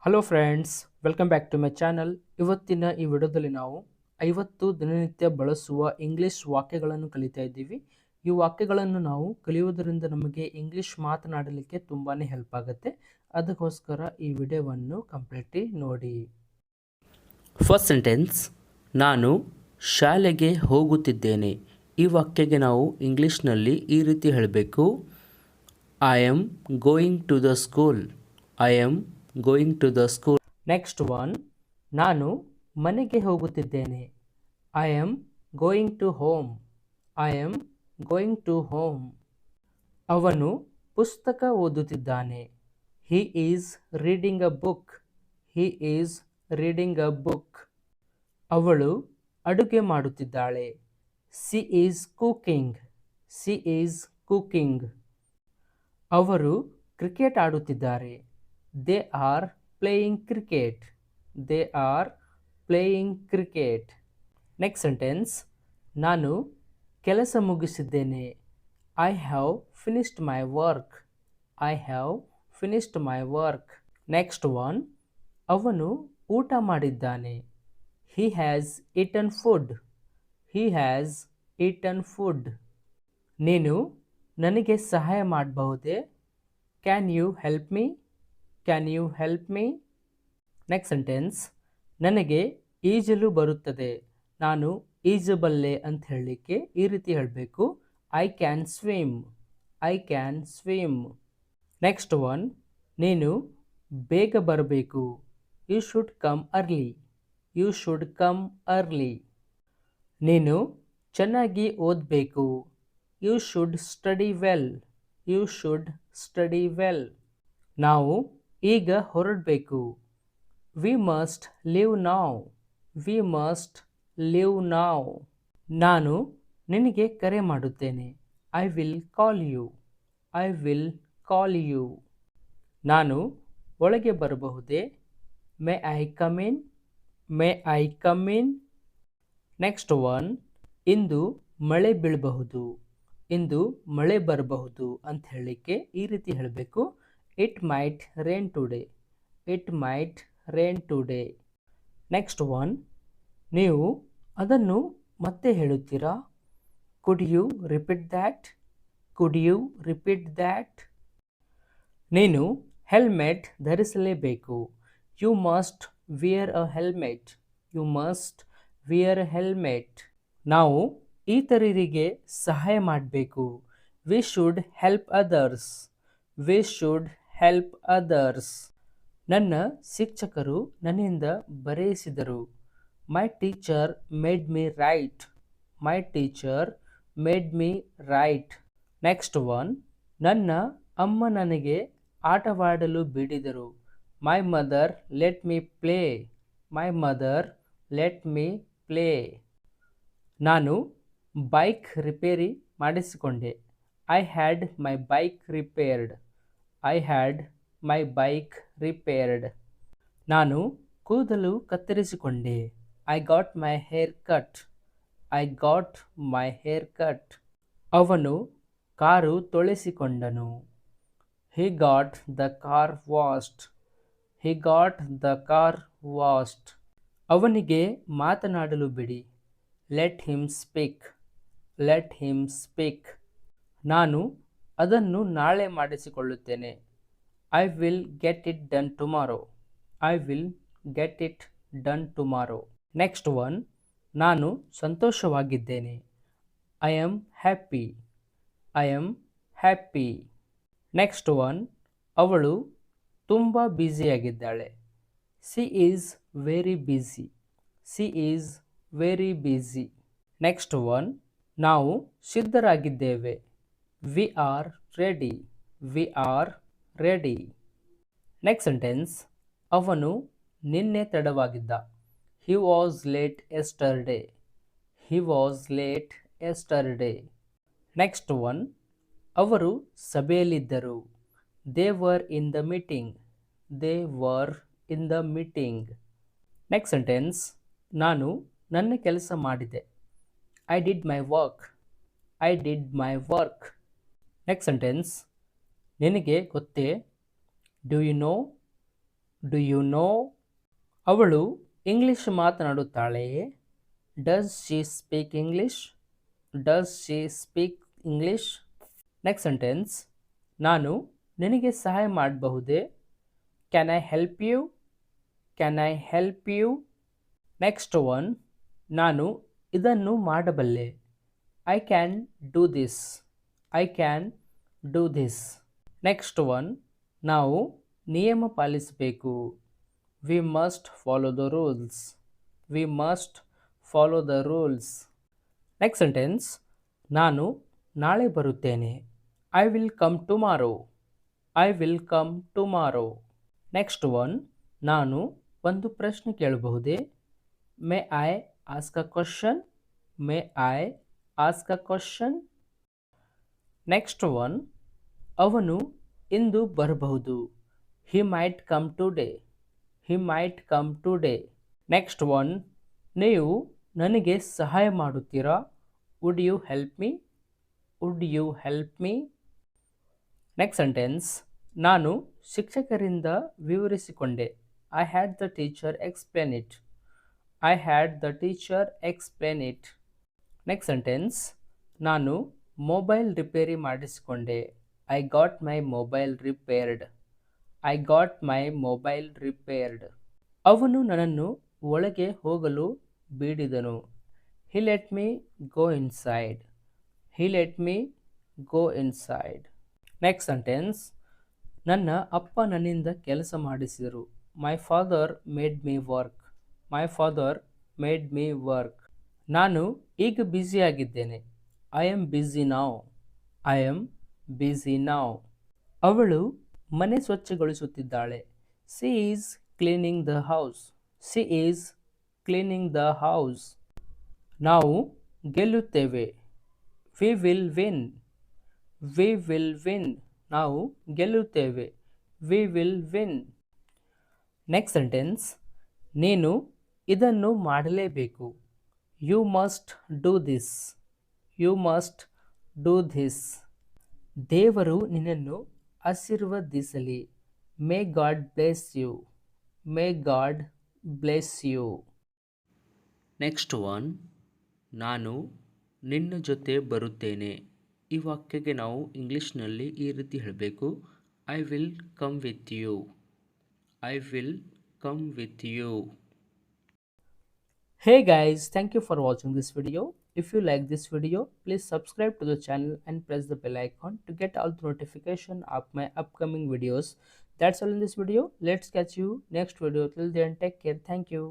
Hello friends, welcome back to my channel. ಇವತ್ತಿನ ಈ ವಿಡಿಯೋದಲ್ಲಿ ನಾವು 50 ದಿನನಿತ್ಯ ಬಳಸುವ ಇಂಗ್ಲಿಷ್ ವಾಕ್ಯಗಳನ್ನು ಕಲಿತಾ ಇದ್ದೀವಿ. ಈ ವಾಕ್ಯಗಳನ್ನು ನಾವು ಕಲಿಯುವುದರಿಂದ ನಮಗೆ ಇಂಗ್ಲಿಷ್ ಮಾತನಾಡಲಿಕ್ಕೆ ತುಂಬಾ ಹೆಲ್ಪ್ ಆಗುತ್ತೆ. ಅದಕ್ಕೋಸ್ಕರ ಈ ವಿಡಿಯೋವನ್ನು ಕಂಪ್ಲೀಟ್ಲಿ ನೋಡಿ. ಫಸ್ಟ್ ಸೆಂಟೆನ್ಸ್, ನಾನು ಶಾಲೆಗೆ ಹೋಗುತ್ತಿದ್ದೇನೆ. ಈ ವಾಕ್ಯಕ್ಕೆ ನಾವು ಇಂಗ್ಲಿಷ್ನಲ್ಲಿ ಈ ರೀತಿ ಹೇಳಬೇಕು: I am going to the school. I am going to the school. Next one, ನಾನು ಮನೆಗೆ ಹೋಗುತ್ತಿದ್ದೇನೆ. I am going to home. I am going to home. ಅವನು ಪುಸ್ತಕ ಓದುತ್ತಿದ್ದಾನೆ. He is reading a book. He is reading a book. ಅವಳು ಅಡುಗೆ ಮಾಡುತ್ತಿದ್ದಾಳೆ. She is cooking. She is cooking. ಅವರು ಕ್ರಿಕೆಟ್ ಆಡುತ್ತಿದ್ದಾರೆ. They are playing cricket. They are playing cricket. Next sentence, ನಾನು ಕೆಲಸ ಮುಗಿಸಿದ್ದೇನೆ. I have finished my work. I have finished my work. Next one, ಅವನು ಊಟ ಮಾಡಿದ್ದಾನೆ. He has eaten food. He has eaten food. ನೀನು ನನಗೆ ಸಹಾಯ ಮಾಡಬಹುದೇ? Can you help me? Can you help me? Next sentence, ನನಗೆ ಈಜಲು ಬರುತ್ತದೆ. ನಾನು ಈಜಬಲ್ಲೆ ಅಂತ ಹೇಳಲಿಕ್ಕೆ ಈ ರೀತಿ ಹೇಳಬೇಕು: I can swim. I can swim. Next one, ನೀನು ಬೇಗ ಬರಬೇಕು. You should come early. You should come early. ನೀನು ಚೆನ್ನಾಗಿ ಓದಬೇಕು. You should study well. You should study well. ನಾವು ಈಗ ಹೊರಡಬೇಕು. We must leave now. We must leave now. ನಾನು ನಿನಗೆ ಕರೆ ಮಾಡುತ್ತೇನೆ. I will call you. I will call you. ನಾನು ಒಳಗೆ ಬರಬಹುದೇ? May I come in? May I come in? Next one, ಇಂದು ಮಳೆ ಬೀಳಬಹುದು. ಇಂದು ಮಳೆ ಬರಬಹುದು ಅಂತ ಹೇಳಲಿಕ್ಕೆ ಈ ರೀತಿ ಹೇಳಬೇಕು: it might rain today. It might rain today. Next one, ನೀವು ಅದನ್ನು ಮತ್ತೆ ಹೇಳುತ್ತೀರಾ? Could you repeat that? Could you repeat that? ನೀನು ಹೆಲ್ಮೆಟ್ ಧರಿಸಲೇಬೇಕು. You must wear a helmet. You must wear a helmet. ನಾವು ಇತರರಿಗೆ ಸಹಾಯ ಮಾಡಬೇಕು. We should help others. We should help others. ನನ್ನ ಶಿಕ್ಷಕರು ನನ್ನಿಂದ ಬರೆಯಿಸಿದರು. My teacher made me write. My teacher made me write. Next one, ನನ್ನ ಅಮ್ಮ ನನಗೆ ಆಟವಾಡಲು ಬಿಡಿದರು. My mother let me play. My mother let me play. ನಾನು ಬೈಕ್ ರಿಪೇರಿ ಮಾಡಿಸಿಕೊಂಡೆ. I had my bike repaired. I had my bike repaired. ನಾನು ಕೂದಲು ಕತ್ತರಿಸಿಕೊಂಡೆ. I got my hair cut. I got my hair cut. ಅವನು car ತೊಳೆಸಿಕೊಂಡನು. He got the car washed. He got the car washed. ಅವನಿಗೆ ಮಾತನಾಡಲು ಬಿಡಿ. Let him speak. Let him speak. ನಾನು ಅದನ್ನು ನಾಳೆ ಮಾಡಿಸಿಕೊಳ್ಳುತ್ತೇನೆ. I will get it done tomorrow. I will get it done tomorrow. Next one, ನಾನು ಸಂತೋಷವಾಗಿದ್ದೇನೆ. I am happy. I am happy. Next one, ಅವಳು ತುಂಬ ಬ್ಯುಸಿಯಾಗಿದ್ದಾಳೆ. She is very busy. She is very busy. Next one, ನಾವು ಸಿದ್ಧರಾಗಿದ್ದೇವೆ. We are ready. We are ready. Next sentence, ಅವನು ನಿನ್ನೆ ತಡವಾಗಿದ್ದ. He was late yesterday. He was late yesterday. Next one, ಅವರು ಸಭೆಯಲ್ಲಿದ್ದರು. They were in the meeting. They were in the meeting. Next sentence, ನಾನು ನನ್ನ ಕೆಲಸ ಮಾಡಿದೆ. I did my work. I did my work. Next sentence, ನಿನಗೆ ಗೊತ್ತೇ? Do you know? Do you know? ಅವಳು English ಮಾತನಾಡುತ್ತಾಳೆಯೇ? Does she speak English? Does she speak English? Next sentence, ನಾನು ನಿನಗೆ ಸಹಾಯ ಮಾಡಬಹುದೇ? Can I help you? Can I help you? Next one, ನಾನು ಇದನ್ನು ಮಾಡಬಲ್ಲೆ. I can do this. I can do this. Next one, ನಾವು ನಿಯಮ ಪಾಲಿಸಬೇಕು. We must follow the rules. V must follow the rules. Next sentence, ನಾನು ನಾಳೆ ಬರುತ್ತೇನೆ. I will come tomorrow. I will come tomorrow. Next one, ನಾನು ಒಂದು ಪ್ರಶ್ನೆ ಕೇಳಬಹುದೇ? May I ask a question? May I ask a question? Next one, ಅವನು ಇಂದು ಬರಬಹುದು. He might come today. He might come today. Next one, ನೀವು ನನಗೆ ಸಹಾಯ ಮಾಡುತ್ತೀರಾ? Would you help me? Would you help me? Next sentence, ನಾನು ಶಿಕ್ಷಕರಿಂದ ವಿವರಿಸಿಕೊಂಡೆ. I had the teacher explain it. I had the teacher explain it. Next sentence, ನಾನು mobile repair ಮಾಡಿಸಿಕೊಂಡೆ. I got my mobile repaired. I got my mobile repaired. ಅವನು ನನ್ನನ್ನು ಒಳಗೆ ಹೋಗಲು ಬೇಡಿದನು. He let me go inside. He let me go inside. Next sentence, ನನ್ನ ಅಪ್ಪ ನನ್ನಿಂದ ಕೆಲಸ ಮಾಡಿಸಿದರು. My father made me work. My father made me work. ನಾನು ಈಗ ಬ್ಯುಸಿಯಾಗಿದ್ದೇನೆ. I am busy now. I am busy now. ಅವಳು ಮನೆ ಸ್ವಚ್ಛಗೊಳಿಸುತ್ತಿದ್ದಾಳೆ. She is cleaning the house. She is cleaning the house. ನಾವು ಗೆಲ್ಲುತ್ತೇವೆ. We will win. We will win. ನಾವು ಗೆಲ್ಲುತ್ತೇವೆ. We will win. Next sentence, ನೀನು ಇದನ್ನು ಮಾಡಲೇಬೇಕು. You must do this. You must do this. ದೇವರು ನಿನ್ನನ್ನು ಆಶೀರ್ವದಿಸಲಿ. May God bless you. May God bless you. Next one, ನಾನು ನಿನ್ನ ಜೊತೆ ಬರುತ್ತೇನೆ. ಈ ವಾಕ್ಯಕ್ಕೆ ನಾವು ಇಂಗ್ಲೀಷ್ನಲ್ಲಿ ಈ ರೀತಿ ಹೇಳಬೇಕು. I will come with you. I will come with you. Hey guys, thank you for watching this video. If you like this video, please subscribe to the channel and press the bell icon to get all the notification of my upcoming videos. That's all in this video. Let's catch you next video. Till then, take care. Thank you.